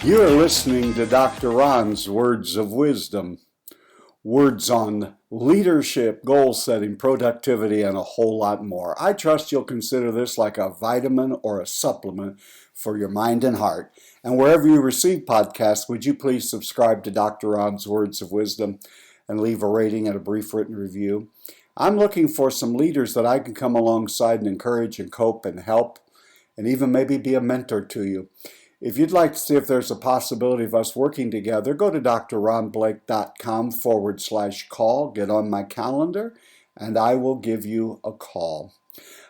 You are listening to Dr. Ron's Words of Wisdom, words on leadership, goal setting, productivity, and a whole lot more. I trust you'll consider this like a vitamin or a supplement for your mind and heart. And wherever you receive podcasts, would you please subscribe to Dr. Ron's Words of Wisdom and leave a rating and a brief written review. I'm looking for some leaders that I can come alongside and encourage and cope and help and even maybe be a mentor to you. If you'd like to see if there's a possibility of us working together, go to drronblake.com/call, get on my calendar, and I will give you a call.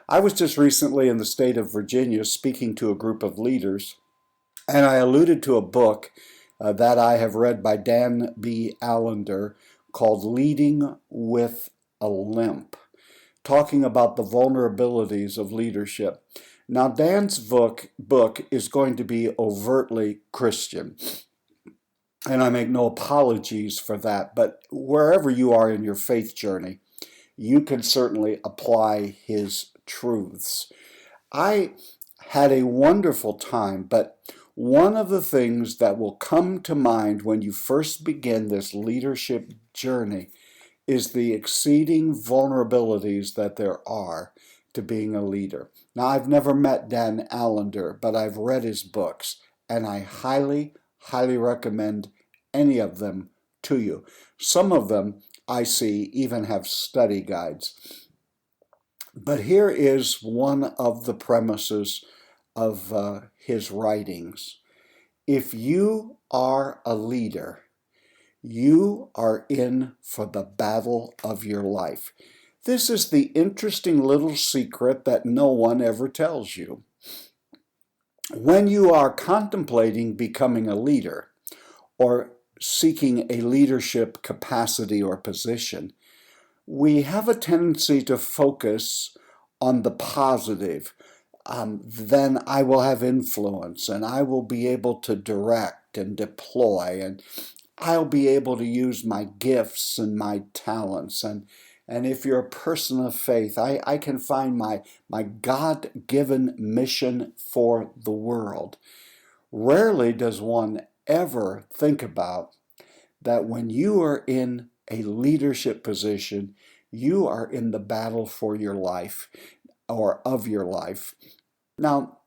I was just recently in the state of Virginia speaking to a group of leaders, and I alluded to a book that I have read by Dan B. Allender called Leading with a Limp, talking about the vulnerabilities of leadership. Now, Dan's book is going to be overtly Christian, and I make no apologies for that, but wherever you are in your faith journey, you can certainly apply his truths. I had a wonderful time, but one of the things that will come to mind when you first begin this leadership journey is the exceeding vulnerabilities that there are to being a leader. Now, I've never met Dan Allender, but I've read his books, and I highly, highly recommend any of them to you. Some of them, I see, even have study guides. But here is one of the premises of his writings. If you are a leader, you are in for the battle of your life. This is the interesting little secret that no one ever tells you. When you are contemplating becoming a leader or seeking a leadership capacity or position, we have a tendency to focus on the positive. Then I will have influence and I will be able to direct and deploy and I'll be able to use my gifts and my talents. And if you're a person of faith, I can find my God-given mission for the world. Rarely does one ever think about that when you are in a leadership position, you are in the battle for your life or of your life. Now,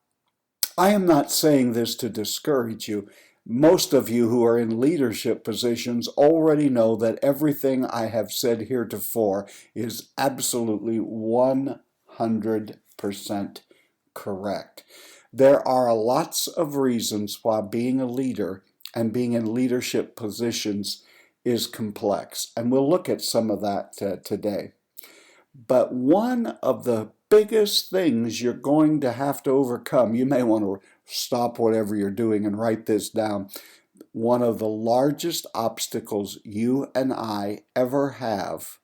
I am not saying this to discourage you. Most of you who are in leadership positions already know that everything I have said heretofore is absolutely 100% correct. There are lots of reasons why being a leader and being in leadership positions is complex, and we'll look at some of that today. But one of the biggest things you're going to have to overcome, you may want to stop whatever you're doing and write this down. One of the largest obstacles you and I ever have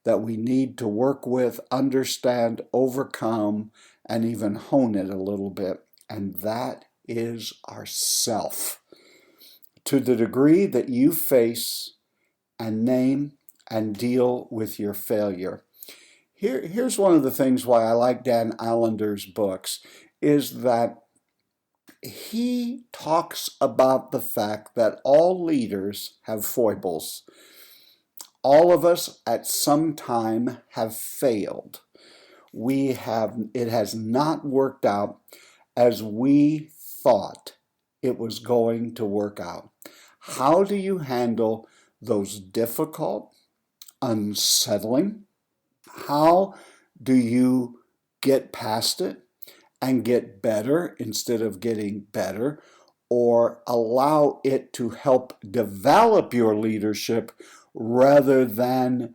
that we need to work with, understand, overcome, and even hone it a little bit, and that is ourself. To the degree that you face and name and deal with your failure. Here's one of the things why I like Dan Allender's books, is that he talks about the fact that all leaders have foibles. All of us at some time have failed. It has not worked out as we thought it was going to work out. How do you handle those difficult, unsettling? How do you get past it and get better instead of getting better, or allow it to help develop your leadership rather than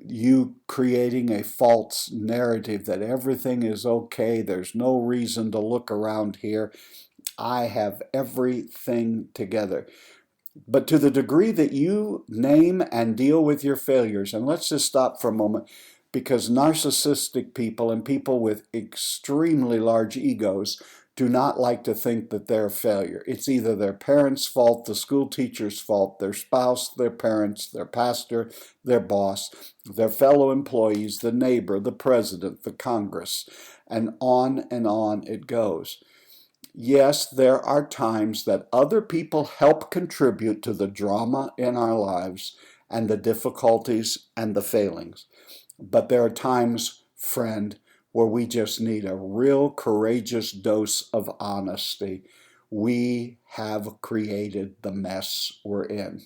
you creating a false narrative that everything is okay, there's no reason to look around here, I have everything together. But to the degree that you name and deal with your failures, and let's just stop for a moment, because narcissistic people and people with extremely large egos do not like to think that they're a failure. It's either their parents' fault, the school teacher's fault, their spouse, their parents, their pastor, their boss, their fellow employees, the neighbor, the president, the Congress, and on it goes. Yes, there are times that other people help contribute to the drama in our lives and the difficulties and the failings. But there are times, friend, where we just need a real courageous dose of honesty. We have created the mess we're in.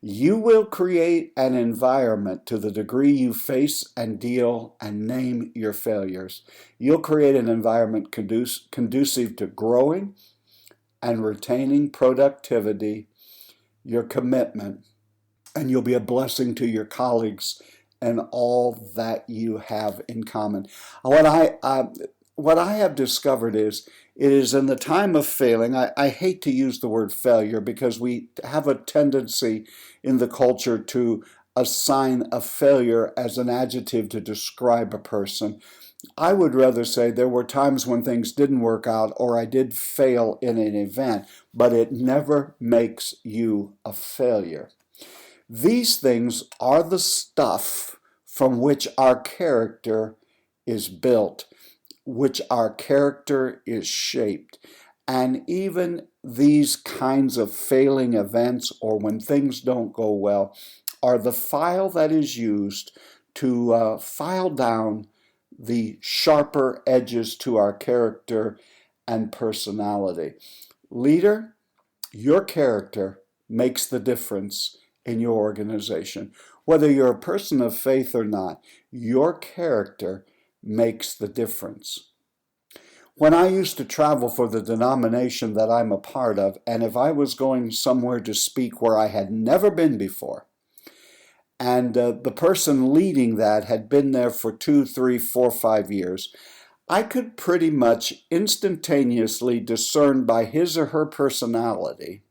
You will create an environment to the degree you face and deal and name your failures. You'll create an environment conducive to growing and retaining productivity, your commitment, and you'll be a blessing to your colleagues and all that you have in common. What I have discovered is it is in the time of failing. I hate to use the word failure because we have a tendency in the culture to assign a failure as an adjective to describe a person. I would rather say there were times when things didn't work out or I did fail in an event, but it never makes you a failure. These things are the stuff from which our character is built, which our character is shaped. And even these kinds of failing events or when things don't go well are the file that is used to file down the sharper edges to our character and personality. Leader, your character makes the difference in your organization. Whether you're a person of faith or not, your character makes the difference. When I used to travel for the denomination that I'm a part of, and if I was going somewhere to speak where I had never been before, and the person leading that had been there for 2, 3, 4, 5 years, I could pretty much instantaneously discern by his or her personality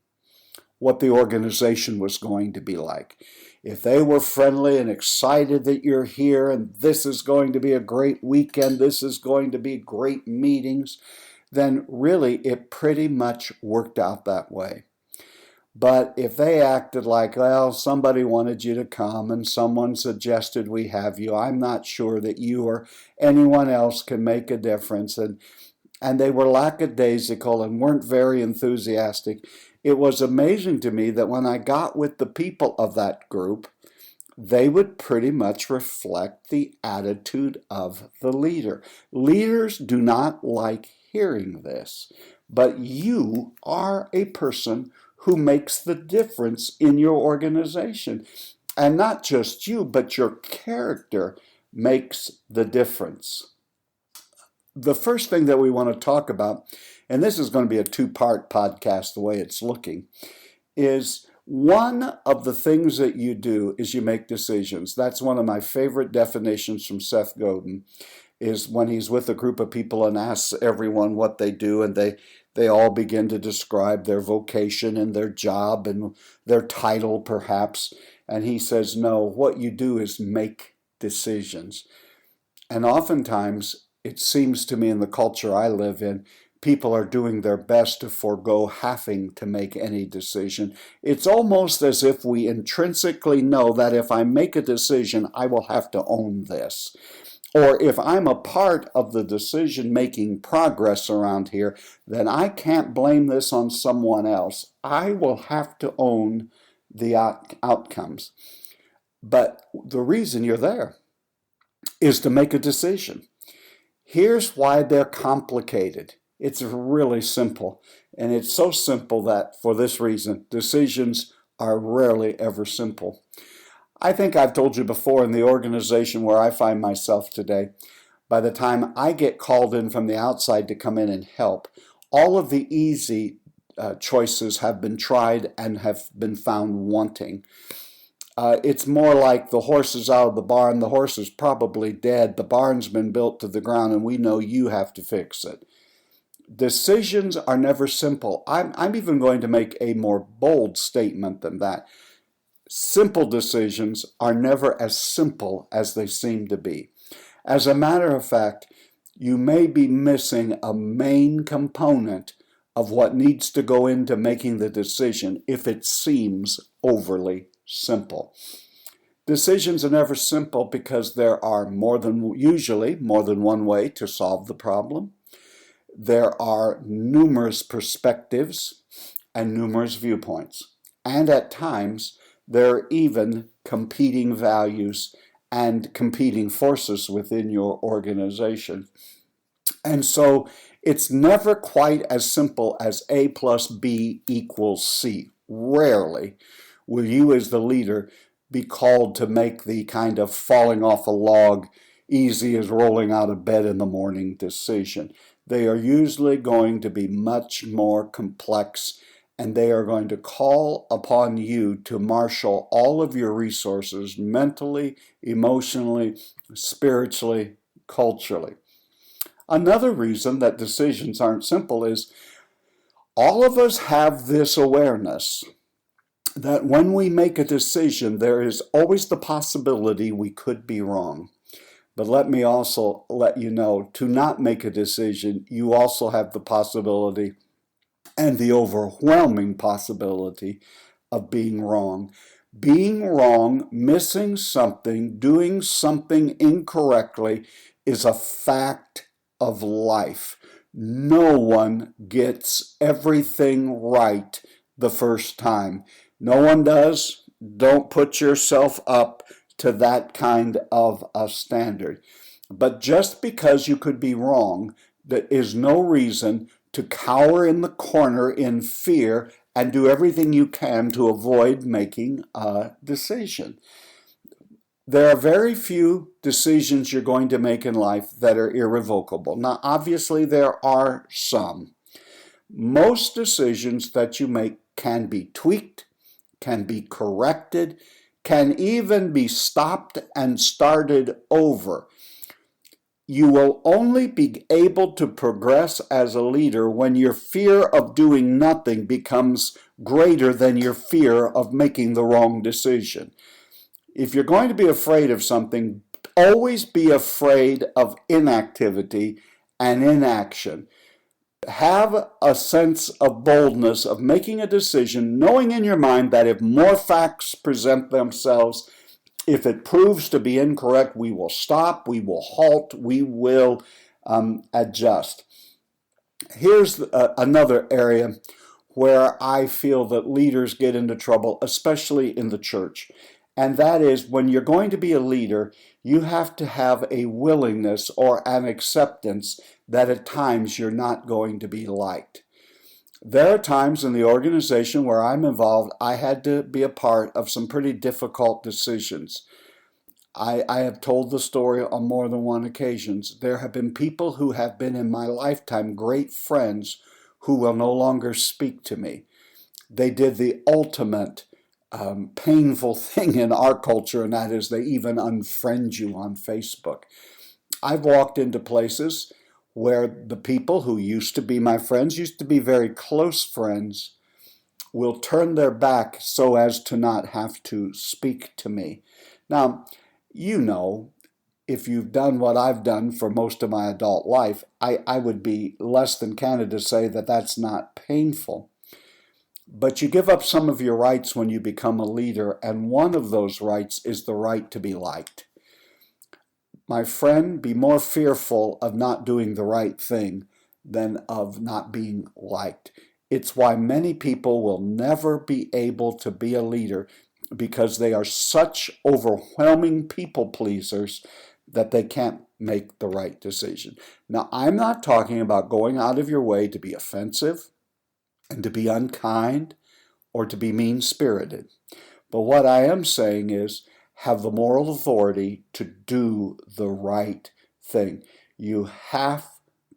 what the organization was going to be like. If they were friendly and excited that you're here and this is going to be a great weekend, this is going to be great meetings, then really it pretty much worked out that way. But if they acted like, well, somebody wanted you to come and someone suggested we have you, I'm not sure that you or anyone else can make a difference, and they were lackadaisical and weren't very enthusiastic, it was amazing to me that when I got with the people of that group, they would pretty much reflect the attitude of the leader. Leaders do not like hearing this, but you are a person who makes the difference in your organization. And not just you, but your character makes the difference. The first thing that we want to talk about, and this is going to be a two-part podcast the way it's looking, is one of the things that you do is you make decisions. That's one of my favorite definitions from Seth Godin, is when he's with a group of people and asks everyone what they do, and they all begin to describe their vocation and their job and their title perhaps. And he says, no, what you do is make decisions. And oftentimes, it seems to me in the culture I live in, people are doing their best to forego having to make any decision. It's almost as if we intrinsically know that if I make a decision, I will have to own this. Or if I'm a part of the decision-making progress around here, then I can't blame this on someone else. I will have to own the outcomes. But the reason you're there is to make a decision. Here's why they're complicated. It's really simple. And it's so simple that for this reason, decisions are rarely ever simple. I think I've told you before in the organization where I find myself today, by the time I get called in from the outside to come in and help, all of the easy choices have been tried and have been found wanting. It's more like the horse is out of the barn, the horse is probably dead, the barn's been built to the ground, and we know you have to fix it. Decisions are never simple. I'm even going to make a more bold statement than that. Simple decisions are never as simple as they seem to be. As a matter of fact, you may be missing a main component of what needs to go into making the decision if it seems overly simple. Decisions are never simple because there are usually more than one way to solve the problem. there are numerous perspectives and numerous viewpoints. And at times, there are even competing values and competing forces within your organization. And so it's never quite as simple as A plus B equals C. Rarely will you as the leader be called to make the kind of falling off a log, easy as rolling out of bed in the morning decision. They are usually going to be much more complex, and they are going to call upon you to marshal all of your resources mentally, emotionally, spiritually, culturally. Another reason that decisions aren't simple is all of us have this awareness that when we make a decision, there is always the possibility we could be wrong. But let me also let you know, to not make a decision, you also have the possibility and the overwhelming possibility of being wrong. Being wrong, missing something, doing something incorrectly is a fact of life. No one gets everything right the first time. No one does. Don't put yourself up to that kind of a standard. But just because you could be wrong, there is no reason to cower in the corner in fear and do everything you can to avoid making a decision. There are very few decisions you're going to make in life that are irrevocable. Now, obviously, there are some. Most decisions that you make can be tweaked, can be corrected, can even be stopped and started over. You will only be able to progress as a leader when your fear of doing nothing becomes greater than your fear of making the wrong decision. If you're going to be afraid of something, always be afraid of inactivity and inaction. Have a sense of boldness of making a decision, knowing in your mind that if more facts present themselves, if it proves to be incorrect, we will stop, we will halt, we will adjust. Here's another area where I feel that leaders get into trouble, especially in the church. And that is when you're going to be a leader, you have to have a willingness or an acceptance that at times you're not going to be liked. There are times in the organization where I'm involved, I had to be a part of some pretty difficult decisions. I have told the story on more than one occasion. There have been people who have been in my lifetime great friends who will no longer speak to me. They did the ultimate painful thing in our culture, and that is they even unfriend you on Facebook. I've walked into places where the people who used to be my friends, used to be very close friends, will turn their back so as to not have to speak to me. Now, you know, if you've done what I've done for most of my adult life, I would be less than candid to say that that's not painful. But you give up some of your rights when you become a leader, and one of those rights is the right to be liked. My friend, be more fearful of not doing the right thing than of not being liked. It's why many people will never be able to be a leader, because they are such overwhelming people pleasers that they can't make the right decision. Now, I'm not talking about going out of your way to be offensive and to be unkind or to be mean-spirited. But what I am saying is, have the moral authority to do the right thing. You have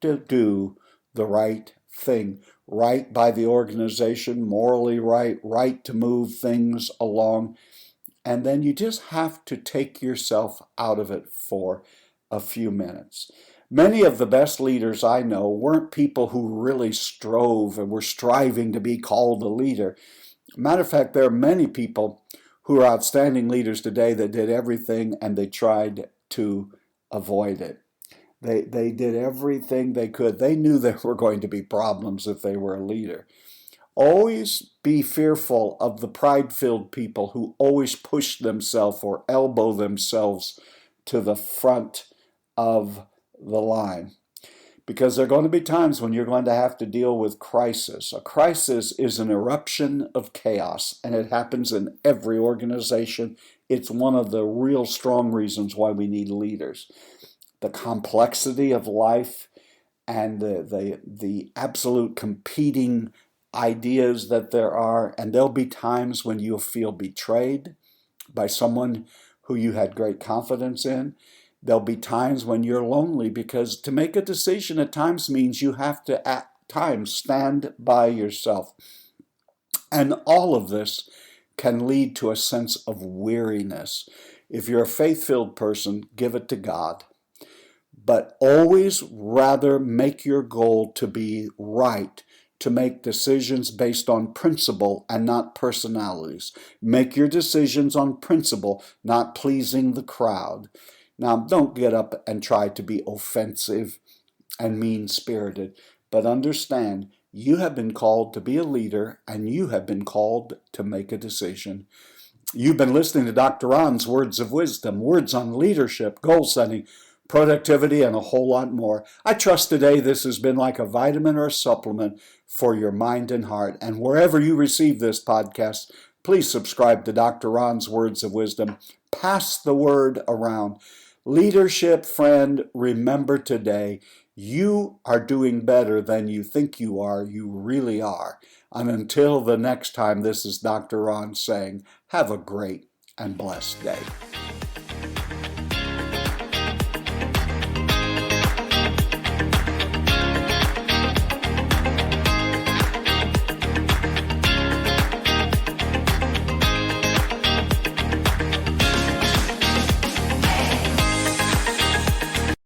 to do the right thing. Right by the organization, morally right, right to move things along. And then you just have to take yourself out of it for a few minutes. Many of the best leaders I know weren't people who really strove and were striving to be called a leader. Matter of fact, there are many people who are outstanding leaders today that did everything and they tried to avoid it. They did everything they could. They knew there were going to be problems if they were a leader. Always be fearful of the pride-filled people who always push themselves or elbow themselves to the front of the line. because there are going to be times when you're going to have to deal with crisis. A crisis is an eruption of chaos, and it happens in every organization. It's one of the real strong reasons why we need leaders. The complexity of life and the absolute competing ideas that there are, and there'll be times when you'll feel betrayed by someone who you had great confidence in. There'll be times when you're lonely, because to make a decision at times means you have to at times stand by yourself. And all of this can lead to a sense of weariness. If you're a faith-filled person, give it to God. But always rather make your goal to be right, to make decisions based on principle and not personalities. Make your decisions on principle, not pleasing the crowd. Now, don't get up and try to be offensive and mean-spirited, but understand you have been called to be a leader, and you have been called to make a decision. You've been listening to Dr. Ron's Words of Wisdom, words on leadership, goal setting, productivity, and a whole lot more. I trust today this has been like a vitamin or a supplement for your mind and heart. And wherever you receive this podcast, please subscribe to Dr. Ron's Words of Wisdom. Pass the word around. Leadership friend, remember today, you are doing better than you think you are. You really are. And until the next time, this is Dr. Ron saying, have a great and blessed day.